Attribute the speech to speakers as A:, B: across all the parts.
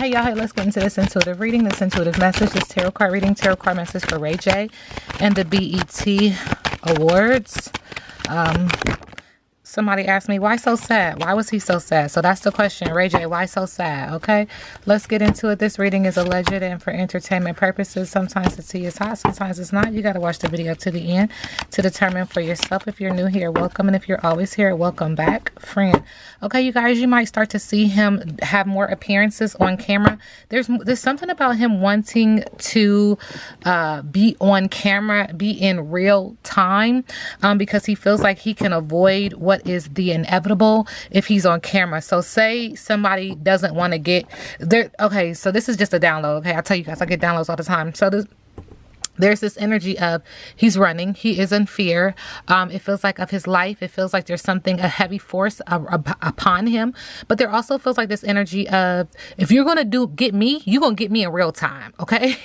A: Hey y'all, hey, let's get into this intuitive reading, this intuitive message, this tarot card reading, tarot card message for Ray J and the BET Awards. Somebody asked me, why so sad? Why was he so sad? So that's the question. Ray J, why so sad? Okay, let's get into it. This reading is alleged and for entertainment purposes. Sometimes the tea is hot, sometimes it's not. You got to watch the video to the end to determine for yourself. If you're new here, welcome. And if you're always here, welcome back, friend. Okay, you guys, you might start to see him have more appearances on camera. There's something about him wanting to be on camera, be in real time, because he feels like he can avoid what is the inevitable if he's on camera. So say somebody doesn't want to get there. Okay, so this is just a download. Okay, I tell you guys, I get downloads all the time. So there's this energy of he's running, he is in fear. It feels like of his life, it feels like there's something, a heavy force upon him. But there also feels like this energy of, if you're gonna get me, you're gonna get me in real time. Okay,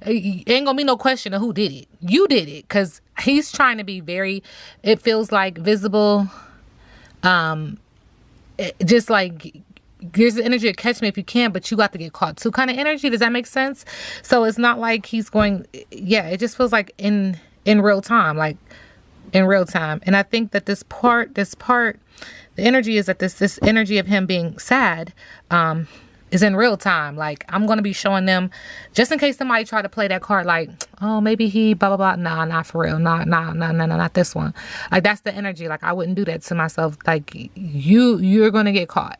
A: ain't gonna be no question of who did it. You did it, because he's trying to be very, it feels like, visible. Just like, there's the energy of catch me if you can, but you got to get caught too kind of energy. Does that make sense? So it's not like he's going, yeah, it just feels like in real time, like in real time. And I think that this part, the energy is that this energy of him being sad, is in real time. Like, I'm going to be showing them, just in case somebody try to play that card, like, oh, maybe he blah, blah, blah. Nah, not for real. Nah, not this one. Like, that's the energy. Like, I wouldn't do that to myself. Like, you're going to get caught.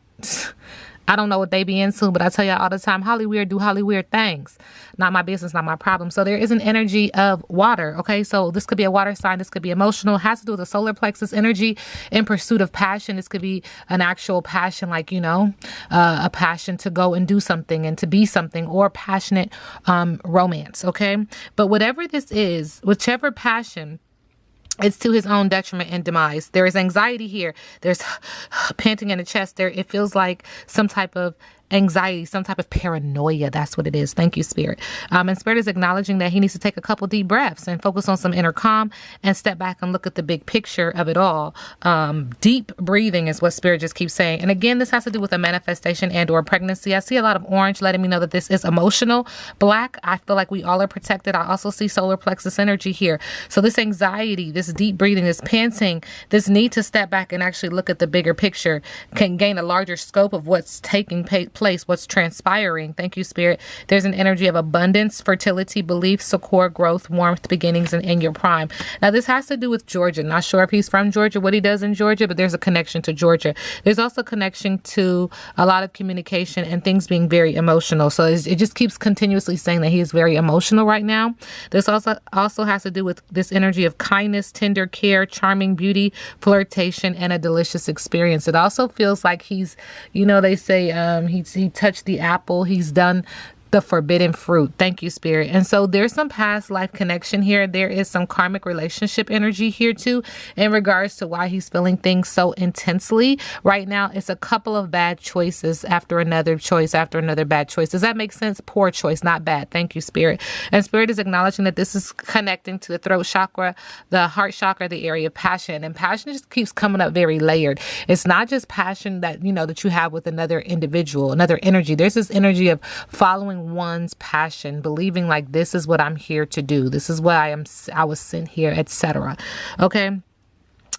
A: I don't know what they be into, but I tell y'all all the time, Hollyweird do Hollyweird things. Not my business, not my problem. So there is an energy of water, okay? So this could be a water sign. This could be emotional. It has to do with the solar plexus energy in pursuit of passion. This could be an actual passion, like, you know, a passion to go and do something and to be something, or passionate romance, okay? But whatever this is, whichever passion, it's to his own detriment and demise. There is anxiety here. There's panting in the chest. It feels like some type of anxiety, some type of paranoia. That's what it is. Thank you, Spirit. And Spirit is acknowledging that he needs to take a couple deep breaths and focus on some inner calm and step back and look at the big picture of it all. Deep breathing is what Spirit just keeps saying. And again, this has to do with a manifestation and or pregnancy. I see a lot of orange letting me know that this is emotional. Black, I feel like we all are protected. I also see solar plexus energy here. So this anxiety, this deep breathing, this panting, this need to step back and actually look at the bigger picture can gain a larger scope of what's taking place, what's transpiring. Thank you, Spirit. There's an energy of abundance, fertility, belief, succor, growth, warmth, beginnings, and in your prime. Now, this has to do with Georgia. Not sure if he's from Georgia, what he does in Georgia, but there's a connection to Georgia. There's also a connection to a lot of communication and things being very emotional. So it just keeps continuously saying that he is very emotional right now. This also has to do with this energy of kindness, tender care, charming beauty, flirtation, and a delicious experience. It also feels like he's, you know, they say he touched the apple. He's done the forbidden fruit. Thank you, Spirit. And so there's some past life connection here. There is some karmic relationship energy here too, in regards to why he's feeling things so intensely right now. It's a couple of bad choices after another choice after another bad choice. Does that make sense? Poor choice, not bad. Thank you, Spirit. And Spirit is acknowledging that this is connecting to the throat chakra, the heart chakra, the area of passion. And passion just keeps coming up very layered. It's not just passion that, you know, that you have with another individual, another energy. There's this energy of following one's passion, believing like, this is what I'm here to do. This is what I was sent here, etc. Okay.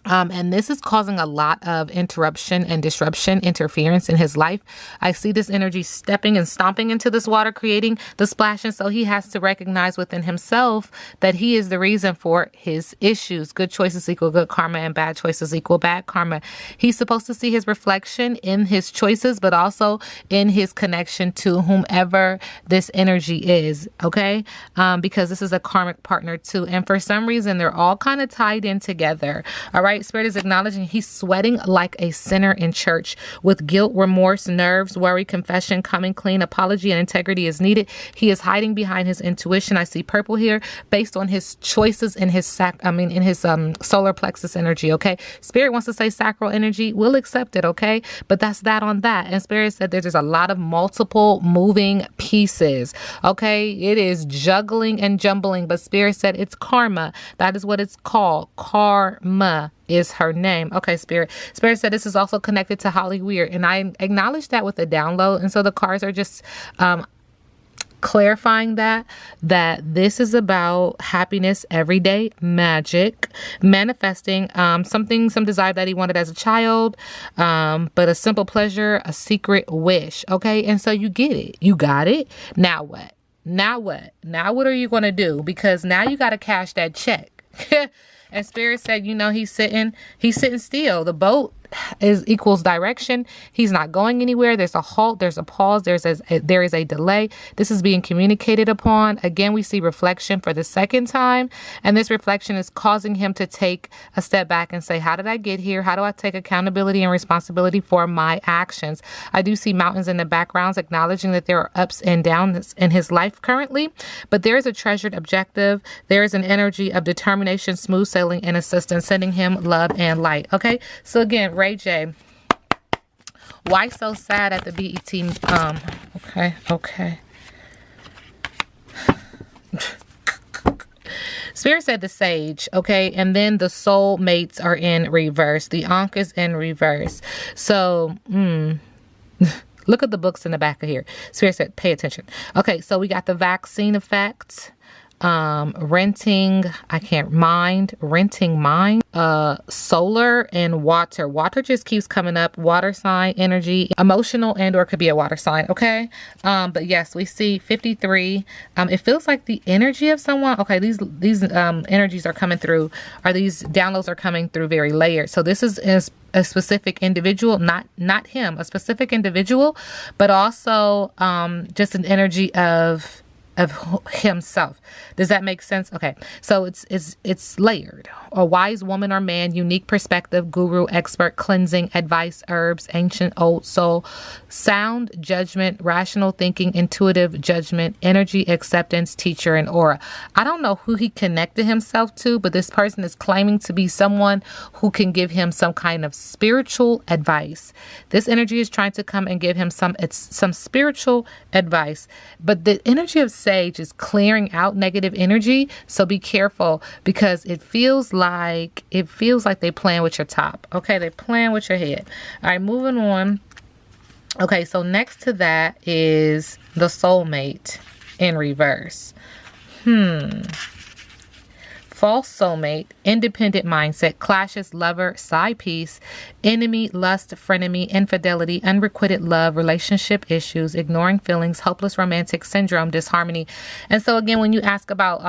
A: And this is causing a lot of interruption and disruption, interference in his life. I see this energy stepping and stomping into this water, creating the splash. And so he has to recognize within himself that he is the reason for his issues. Good choices equal good karma, and bad choices equal bad karma. He's supposed to see his reflection in his choices, but also in his connection to whomever this energy is. Okay. Because this is a karmic partner too. And for some reason, they're all kind of tied in together. All right. Spirit is acknowledging he's sweating like a sinner in church with guilt, remorse, nerves, worry, confession, coming clean, apology, and integrity is needed. He is hiding behind his intuition. I see purple here based on his choices in his solar plexus energy. Okay. Spirit wants to say sacral energy. We'll accept it. Okay. But that's that on that. And Spirit said there's a lot of multiple moving pieces. Okay. It is juggling and jumbling, but Spirit said it's karma. That is what it's called. Karma. is her name. Okay, Spirit. Spirit said this is also connected to Holly Weird. And I acknowledge that with the download. And so the cards are just clarifying that this is about happiness, everyday magic, manifesting some desire that he wanted as a child, but a simple pleasure, a secret wish. Okay, and so you get it, you got it. Now what? Now what are you going to do? Because now you got to cash that check. And Spirit said, he's sitting still. The boat equals direction. He's not going anywhere. There's a halt. There's a pause. There is a delay. This is being communicated upon. Again, we see reflection for the second time. And this reflection is causing him to take a step back and say, how did I get here? How do I take accountability and responsibility for my actions? I do see mountains in the backgrounds, acknowledging that there are ups and downs in his life currently. But there is a treasured objective. There is an energy of determination, smooth sailing, and assistance, sending him love and light. Okay. So again, Ray J, why so sad at the BET? Okay. Spirit said the Sage, okay, and then the soulmates are in reverse. The Ankh is in reverse. So, look at the books in the back of here. Spirit said, pay attention. Okay, so we got the vaccine effect. Renting mind, solar and water just keeps coming up. Water sign energy, emotional, and or could be a water sign. Okay. But yes, we see 53. It feels like the energy of someone. Okay. These energies are coming through, or these downloads are coming through very layered. So this is a specific individual, not him, a specific individual, but also, just an energy of himself. Does that make sense? Okay. So it's layered. A wise woman or man, unique perspective, guru, expert, cleansing, advice, herbs, ancient, old soul, sound judgment, rational thinking, intuitive judgment, energy, acceptance, teacher, and aura. I don't know who he connected himself to, but this person is claiming to be someone who can give him some kind of spiritual advice. This energy is trying to come and give him some spiritual advice, but the energy of Sage is clearing out negative energy. So be careful, because it feels like they playing with your top. Okay, they're playing with your head. All right, moving on. Okay, so next to that is the soulmate in reverse. False soulmate, independent mindset, clashes, lover, side piece, enemy, lust, frenemy, infidelity, unrequited love, relationship issues, ignoring feelings, hopeless romantic syndrome, disharmony. And so again, when you ask about,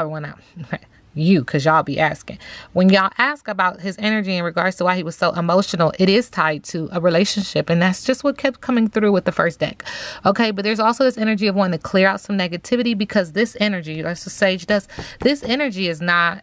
A: because y'all be asking, when y'all ask about his energy in regards to why he was so emotional, it is tied to a relationship, and that's just what kept coming through with the first deck. Okay, but there's also this energy of wanting to clear out some negativity, because this energy, as the Sage does, this energy is not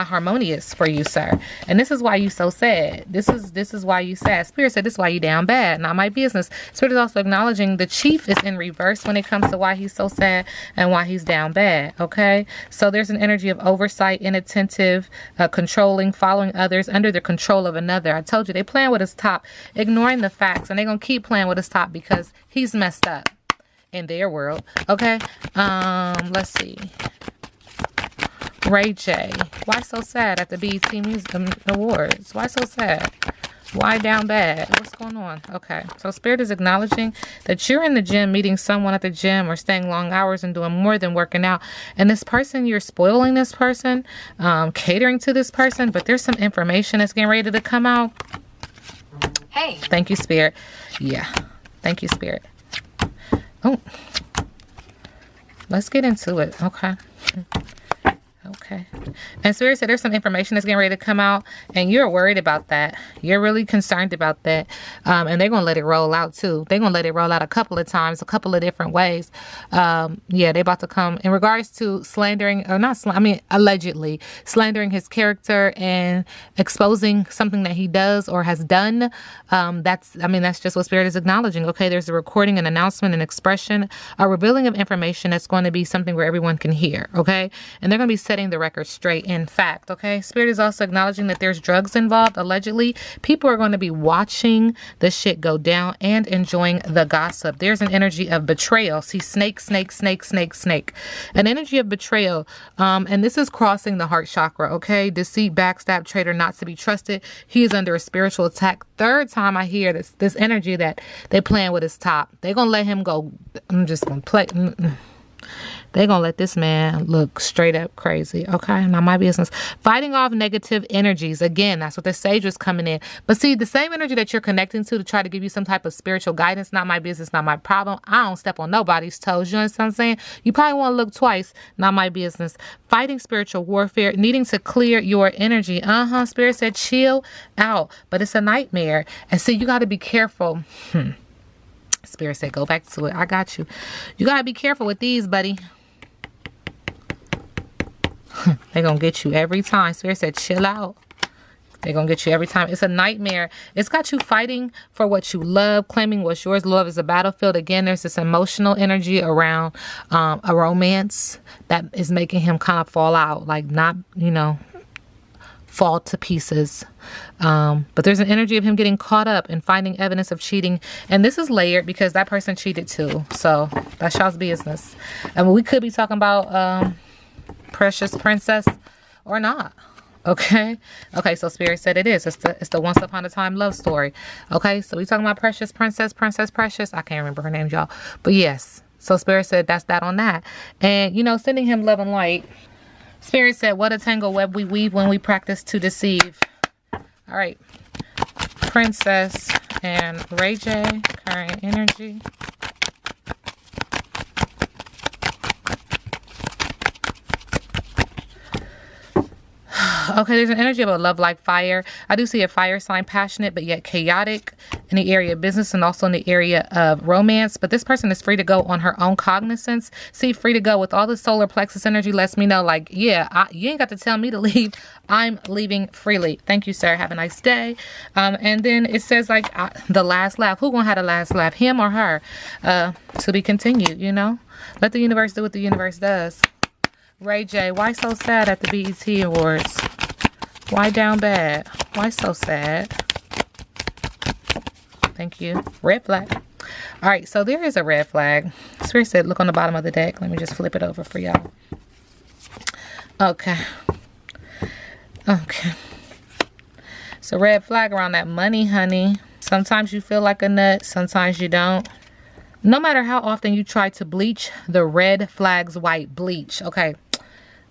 A: harmonious for you, sir, and this is why you so sad. This is why you sad. Spirit said this is why you down bad. Not my business. Spirit is also acknowledging the Chief is in reverse when it comes to why he's so sad and why he's down bad. Okay, so there's an energy of oversight, inattentive, controlling, following others under the control of another. I told you, they playing with his top, ignoring the facts, and they're gonna keep playing with his top because he's messed up in their world. Okay, let's see. Ray J, why so sad at the BET Music Awards? Why so sad? Why down bad? What's going on? Okay, so Spirit is acknowledging that you're in the gym, meeting someone at the gym, or staying long hours and doing more than working out. And this person, you're spoiling this person, catering to this person, but there's some information that's getting ready to come out. Hey. Thank you, Spirit. Yeah. Thank you, Spirit. Oh. Let's get into it. Okay. Okay. And Spirit said there's some information that's getting ready to come out, and you're worried about that. You're really concerned about that. And they're going to let it roll out too. They're going to let it roll out a couple of times, a couple of different ways. They're about to come in regards to slandering, or not, allegedly slandering his character and exposing something that he does or has done. That's just what Spirit is acknowledging. Okay. There's a recording, an announcement, an expression, a revealing of information that's going to be something where everyone can hear. Okay. And they're going to be setting the record straight. In fact, okay, Spirit is also acknowledging that there's drugs involved. Allegedly, people are going to be watching the shit go down and enjoying the gossip. There's an energy of betrayal. See, snake, snake, snake, snake, snake. An energy of betrayal. And this is crossing the heart chakra, okay? Deceit, backstab, traitor, not to be trusted. He is under a spiritual attack. Third time I hear this energy that they playing with his top. They're going to let him go. I'm just going to play. They're going to let this man look straight up crazy. Okay. Not my business. Fighting off negative energies. Again, that's what the sage was coming in. But see, the same energy that you're connecting to try to give you some type of spiritual guidance. Not my business. Not my problem. I don't step on nobody's toes. You understand what I'm saying? You probably want to look twice. Not my business. Fighting spiritual warfare. Needing to clear your energy. Spirit said chill out. But it's a nightmare. And see, you got to be careful. Spirit said go back to it. I got you. You got to be careful with these, buddy. They're going to get you every time. Spirit said, chill out. They're going to get you every time. It's a nightmare. It's got you fighting for what you love, claiming what's yours. Love is a battlefield. Again, there's this emotional energy around a romance that is making him kind of fall out. Like not, fall to pieces. But there's an energy of him getting caught up and finding evidence of cheating. And this is layered because that person cheated too. So that's y'all's business. And we could be talking about Precious Princess or not. Okay, so Spirit said it is. It's the once upon a time love story. Okay, so we talking about Precious Princess Precious. I can't remember her name, y'all, but yes. So Spirit said that's that on that. And sending him love and light. Spirit said, what a tangle web we weave when we practice to deceive. All right, Princess and Ray J, current energy. Okay, there's an energy of a love like fire. I do see a fire sign, passionate, but yet chaotic in the area of business and also in the area of romance. But this person is free to go on her own cognizance. See, free to go with all the solar plexus energy lets me know, like, yeah, you ain't got to tell me to leave. I'm leaving freely. Thank you, sir. Have a nice day. And then it says, like, the last laugh. Who gonna have the last laugh? Him or her? To be continued, Let the universe do what the universe does. Ray J, why so sad at the BET Awards? Why down bad? Why so sad? Thank you. Red flag. All right, so there is a red flag. Spirit said, look on the bottom of the deck. Let me just flip it over for y'all. Okay. So red flag around that money, honey. Sometimes you feel like a nut. Sometimes you don't. No matter how often you try to bleach the red flags white, bleach. Okay.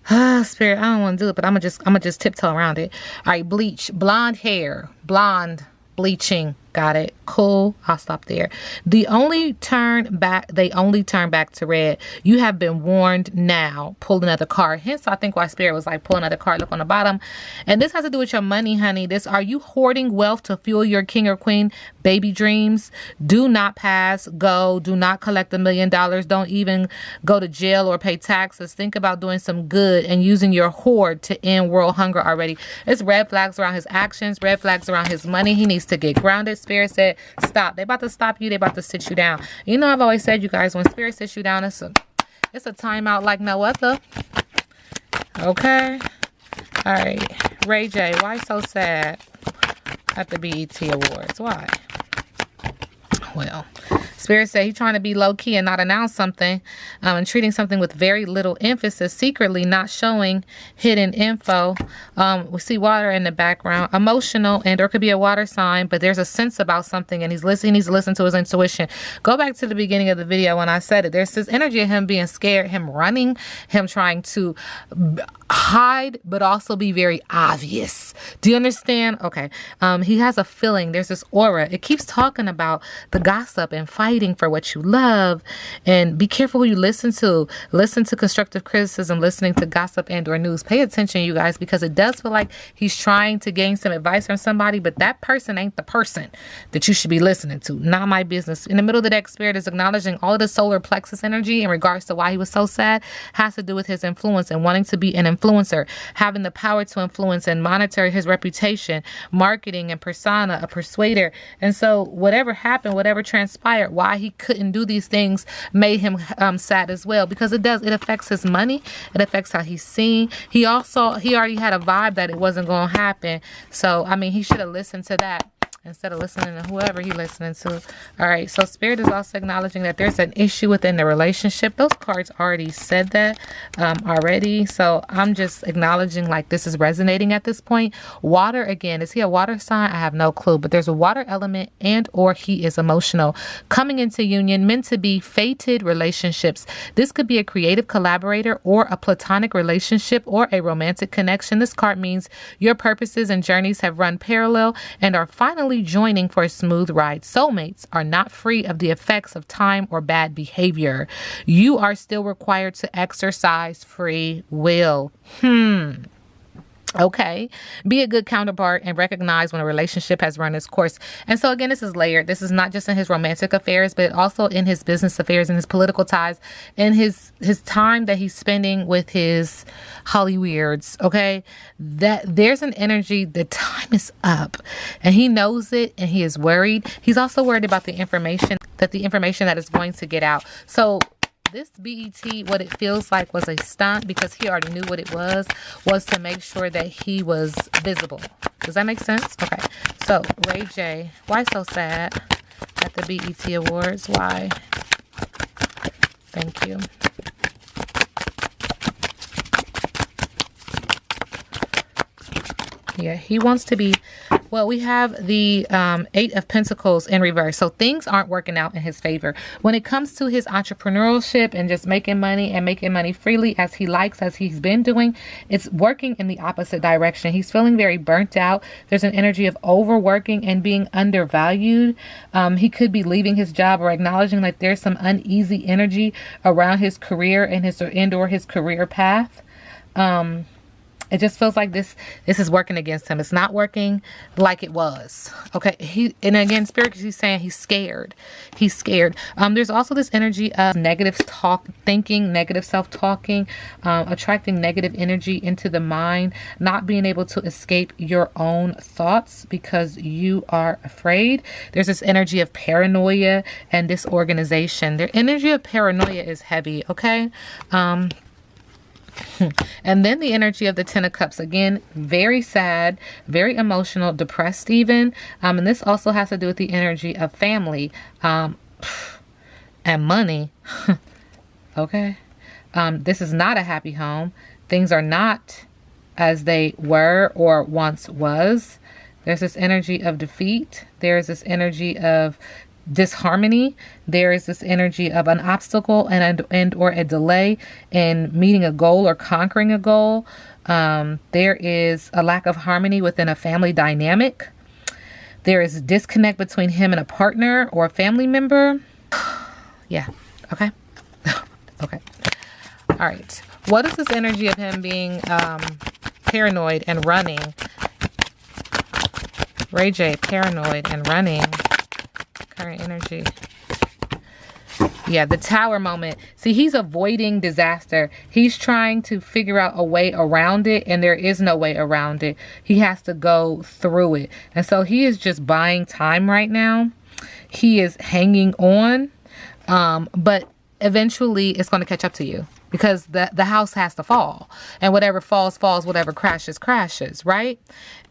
A: Spirit, I don't want to do it, but I'm gonna just tiptoe around it. All right, bleach, blonde hair, blonde, bleaching. Got it. Cool. I'll stop there. They only turn back to red. You have been warned now. Pull another card. Hence, I think why Spirit was like, pull another card. Look on the bottom. And this has to do with your money, honey. Are you hoarding wealth to fuel your king or queen baby dreams? Do not pass go. Do not collect $1 million. Don't even go to jail or pay taxes. Think about doing some good and using your hoard to end world hunger already. It's red flags around his actions. Red flags around his money. He needs to get grounded. Spirit said, stop. They about to stop you. They about to sit you down. I've always said, you guys, when Spirit sits you down, it's a timeout like no other. Okay. All right. Ray J, why so sad at the BET Awards? Why? Well, Spirit said he's trying to be low key and not announce something and treating something with very little emphasis, secretly not showing hidden info. We see water in the background, emotional, and or it could be a water sign, but there's a sense about something and he needs to listen to his intuition. Go back to the beginning of the video when I said it. There's this energy of him being scared, him running, him trying to hide, but also be very obvious. Do you understand? Okay. He has a feeling. There's this aura. It keeps talking about the gossip and fighting for what you love, and be careful who you listen to. Listen to constructive criticism, listening to gossip and or news. Pay attention, you guys, because it does feel like he's trying to gain some advice from somebody, but that person ain't the person that you should be listening to. Not my business. In the middle of the deck, Spirit is acknowledging all of the solar plexus energy in regards to why he was so sad has to do with his influence and wanting to be an influencer, having the power to influence and monitor his reputation, marketing and persona, a persuader. And so whatever happened, whatever transpired, transpired, why he couldn't do these things, made him sad as well, because it affects his money. It affects how he's seen. He already had a vibe that it wasn't going to happen. So, I mean, he should have listened to that instead of listening to whoever he listening to. All right, so Spirit is also acknowledging that there's an issue within the relationship. Those cards already said that already. So I'm just acknowledging like this is resonating at this point. Water, again, is he a water sign? I have no clue, but there's a water element and or he is emotional. Coming into union, meant to be fated relationships. This could be a creative collaborator or a platonic relationship or a romantic connection. This card means your purposes and journeys have run parallel and are finally joining for a smooth ride. Soulmates are not free of the effects of time or bad behavior. You are still required to exercise free will. Okay. Be a good counterpart and recognize when a relationship has run its course. And so again, this is layered. This is not just in his romantic affairs, but also in his business affairs and his political ties and his time that he's spending with his Hollyweirds. Okay. That there's an energy, the time is up and he knows it and he is worried. He's also worried about the information that is going to get out. So this BET, what it feels like was a stunt because he already knew what it was to make sure that he was visible. Does that make sense? Okay. So, Ray J, why so sad at the BET Awards? Why? Thank you. Yeah, he wants to be, well, we have the 8 of Pentacles in reverse. So things aren't working out in his favor. When it comes to his entrepreneurship and just making money freely as he likes, as he's been doing, it's working in the opposite direction. He's feeling very burnt out. There's an energy of overworking and being undervalued. He could be leaving his job or acknowledging that there's some uneasy energy around his career and his career path. It just feels like this is working against him. It's not working like it was. Okay. And again, Spirit, he's saying he's scared. He's scared. There's also this energy of negative thinking, negative self-talking, attracting negative energy into the mind, not being able to escape your own thoughts because you are afraid. There's this energy of paranoia and disorganization. The energy of paranoia is heavy. Okay. And then the energy of the 10 of Cups, again, very sad, very emotional, depressed even. And this also has to do with the energy of family and money. Okay. This is not a happy home. Things are not as they were or once was. There's this energy of defeat. There's this energy of disharmony. There is this energy of an obstacle and or a delay in meeting a goal or conquering a goal. There is a lack of harmony within a family dynamic. There is a disconnect between him and a partner or a family member. Yeah. Okay. Okay. All right. What is this energy of him being paranoid and running? Ray J, paranoid and running. Current energy. Yeah, the tower moment. See, he's avoiding disaster. He's trying to figure out a way around it, and there is no way around it. He has to go through it. And so he is just buying time right now. He is hanging on, but eventually it's going to catch up to you. Because the house has to fall. And whatever falls, falls. Whatever crashes, crashes. Right?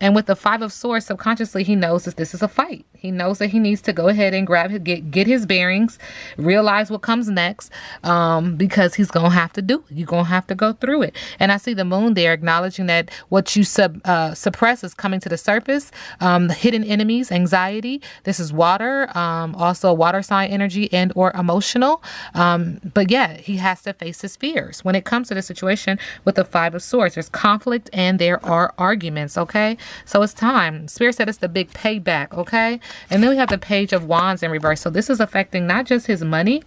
A: And with the 5 of Swords, subconsciously, he knows that this is a fight. He knows that he needs to go ahead and get his bearings, realize what comes next, because he's going to have to do it. You're going to have to go through it. And I see the moon there acknowledging that what you suppress is coming to the surface. Hidden enemies, anxiety. This is water, also water sign energy and or emotional. But yeah, he has to face his fears. When it comes to the situation with the 5 of Swords, there's conflict and there are arguments, okay? So it's time. Spirit said it's the big payback, okay? And then we have the Page of Wands in reverse. So this is affecting not just his money,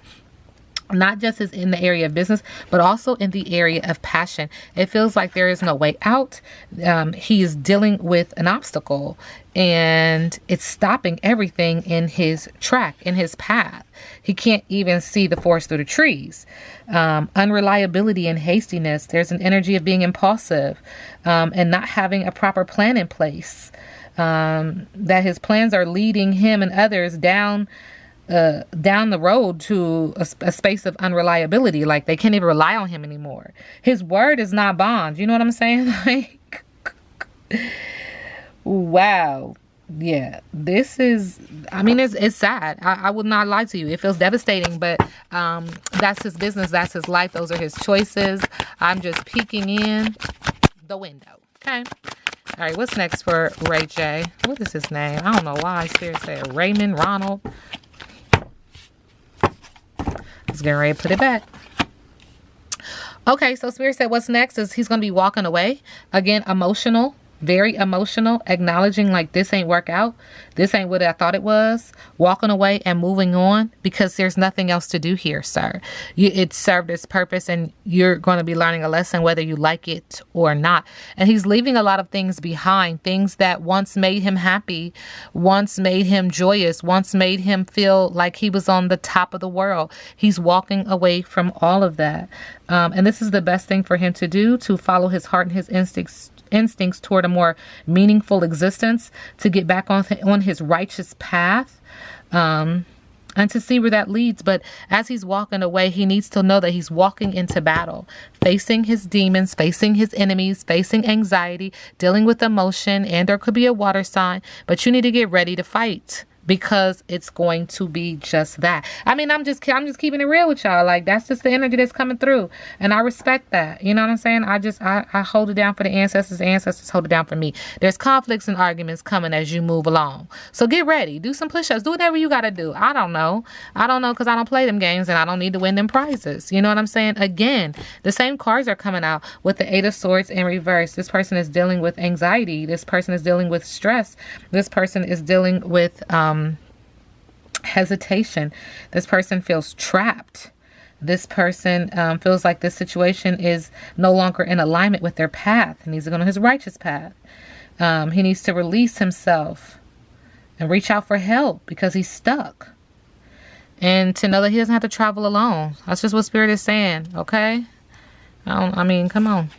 A: not just in the area of business, but also in the area of passion. It feels like there is no way out. He is dealing with an obstacle and it's stopping everything in his track, in his path. He can't even see the forest through the trees. Unreliability and hastiness. There's an energy of being impulsive and not having a proper plan in place. That his plans are leading him and others down down the road to a space of unreliability. Like they can't even rely on him anymore. His word is not bond. You know what I'm saying? Like, wow. Yeah, this is, I mean, it's sad. I would not lie to you. It feels devastating, but that's his business. That's his life. Those are his choices. I'm just peeking in the window. Okay. All right, what's next for Ray J? What is his name? I don't know why Spirit said Raymond Ronald. Let's get ready to put it back. Okay, so Spirit said what's next is he's going to be walking away. Again, emotional. Very emotional, acknowledging like this ain't work out. This ain't what I thought it was. Walking away and moving on because there's nothing else to do here, sir. It served its purpose and you're going to be learning a lesson whether you like it or not. And he's leaving a lot of things behind. Things that once made him happy, once made him joyous, once made him feel like he was on the top of the world. He's walking away from all of that. And this is the best thing for him to do, to follow his heart and his instincts toward a more meaningful existence, to get back on his righteous path, and to see where that leads. But as he's walking away, he needs to know that he's walking into battle, facing his demons, facing his enemies, facing anxiety, dealing with emotion, and there could be a water sign, but you need to get ready to fight. Because it's going to be just that. I mean, I'm just keeping it real with y'all. Like, that's just the energy that's coming through. And I respect that. You know what I'm saying? I hold it down for the ancestors. The ancestors hold it down for me. There's conflicts and arguments coming as you move along. So get ready. Do some push-ups. Do whatever you got to do. I don't know because I don't play them games and I don't need to win them prizes. You know what I'm saying? Again, the same cards are coming out with the Eight of Swords in reverse. This person is dealing with anxiety. This person is dealing with stress. This person is dealing with hesitation. This person feels trapped. This person feels like this situation is no longer in alignment with their path. He needs to go on his righteous path. He needs to release himself and reach out for help because he's stuck. And to know that he doesn't have to travel alone. That's just what Spirit is saying, okay? I mean, come on.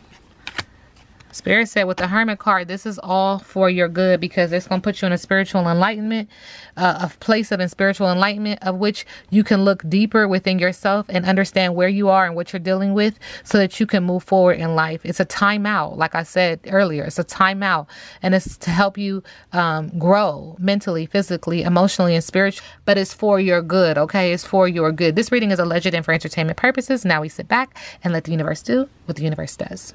A: Spirit said with the Hermit card, this is all for your good because it's going to put you in a spiritual enlightenment, a place of spiritual enlightenment of which you can look deeper within yourself and understand where you are and what you're dealing with so that you can move forward in life. It's a timeout. Like I said earlier, it's a timeout, and it's to help you grow mentally, physically, emotionally, and spiritually, but it's for your good. Okay. It's for your good. This reading is alleged and for entertainment purposes. Now we sit back and let the universe do what the universe does.